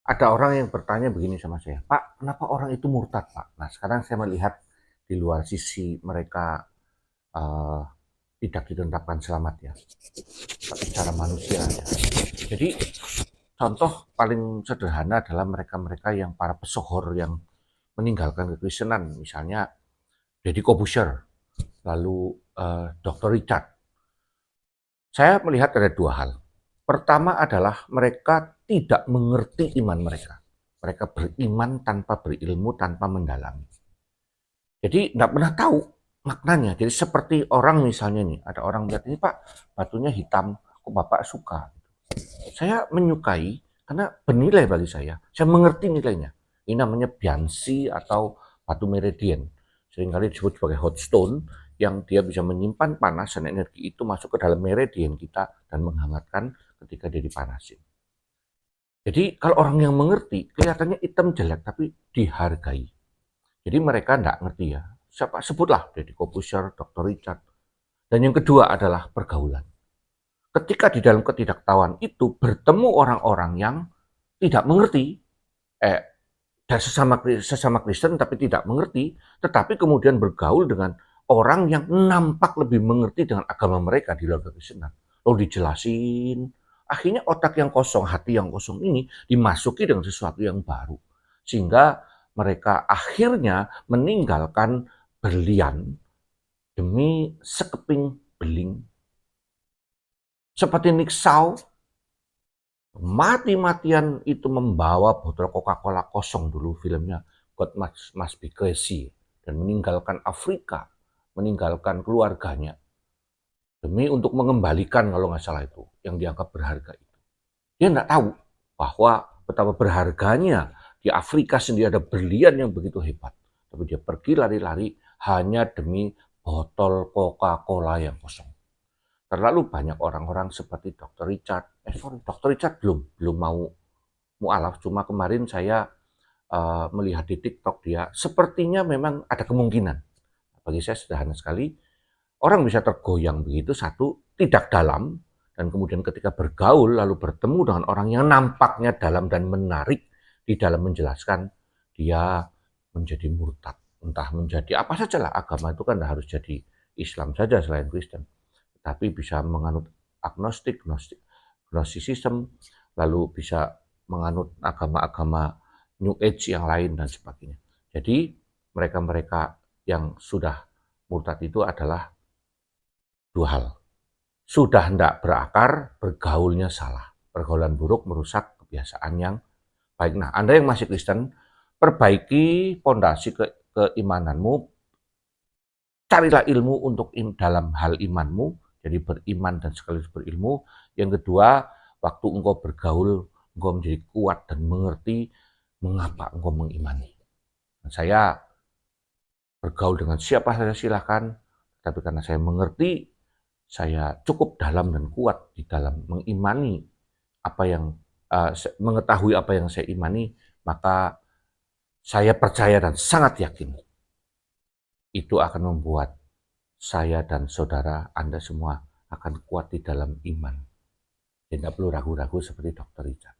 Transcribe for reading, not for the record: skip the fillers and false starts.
Ada orang yang bertanya begini sama saya, Pak, kenapa orang itu murtad, Pak? Nah, sekarang saya melihat di luar sisi mereka uh, tidak ditetapkan selamat ya, tapi secara manusia ya. Jadi contoh paling sederhana adalah mereka-mereka yang para pesohor yang meninggalkan kekristenan, misalnya Deddy Corbuzier, lalu Dr. Richard. Saya melihat ada dua hal. Pertama adalah mereka tidak mengerti iman mereka. Mereka beriman tanpa berilmu, tanpa mendalami. Jadi tidak pernah tahu maknanya. Jadi seperti orang misalnya nih, ada orang lihat ini Pak, batunya hitam, kok Bapak suka? Saya menyukai karena bernilai bagi saya. Saya mengerti nilainya. Ini namanya Biansi atau batu meridian. Seringkali disebut sebagai hot stone yang dia bisa menyimpan panas dan energi itu masuk ke dalam meridian kita dan menghangatkan ketika dia dipanasin. Jadi kalau orang yang mengerti, kelihatannya hitam jelek tapi dihargai. Jadi mereka tidak ngerti ya. Siapa sebutlah Deddy Corbuzier, Dr. Richard. Dan yang kedua adalah pergaulan. Ketika di dalam ketidaktahuan itu bertemu orang-orang yang tidak mengerti, eh, dan sesama Kristen tapi tidak mengerti, tetapi kemudian bergaul dengan orang yang nampak lebih mengerti dengan agama mereka di luar kekristenan. Lalu dijelasin, akhirnya otak yang kosong, hati yang kosong ini dimasuki dengan sesuatu yang baru. Sehingga mereka akhirnya meninggalkan berlian demi sekeping beling. Seperti Nick Shaw, mati-matian itu membawa botol Coca-Cola kosong dulu filmnya God Must Be Crazy dan meninggalkan Afrika, meninggalkan keluarganya demi untuk mengembalikan kalau nggak salah itu yang dianggap berharga itu. Dia nggak tahu bahwa betapa berharganya di Afrika sendiri ada berlian yang begitu hebat. Tapi dia pergi lari-lari hanya demi botol Coca-Cola yang kosong. Terlalu banyak orang-orang seperti Dr. Richard. Dr. Richard belum mau mualaf. Cuma kemarin saya melihat di TikTok dia, sepertinya memang ada kemungkinan. Bagi saya sederhana sekali, orang bisa tergoyang begitu, satu, tidak dalam, dan kemudian ketika bergaul lalu bertemu dengan orang yang nampaknya dalam dan menarik di dalam menjelaskan, dia menjadi murtad. Entah menjadi apa sajalah, agama itu kan harus jadi Islam saja selain Kristen. Tapi bisa menganut agnostik, gnostisism, lalu bisa menganut agama-agama New Age yang lain dan sebagainya. Jadi mereka-mereka yang sudah murtad itu adalah dua hal. Sudah hendak berakar, bergaulnya salah. Pergaulan buruk merusak kebiasaan yang baik. Nah, Anda yang masih Kristen, perbaiki pondasi keimananmu, carilah ilmu untuk dalam hal imanmu, jadi beriman dan sekaligus berilmu. Yang kedua, waktu engkau bergaul, engkau menjadi kuat dan mengerti mengapa engkau mengimani. Dan saya bergaul dengan siapa saja silahkan, tapi karena saya mengerti, saya cukup dalam dan kuat di dalam mengimani apa yang mengetahui apa yang saya imani, maka saya percaya dan sangat yakin itu akan membuat saya dan saudara Anda semua akan kuat di dalam iman. Tidak perlu ragu-ragu seperti Dr. Richard.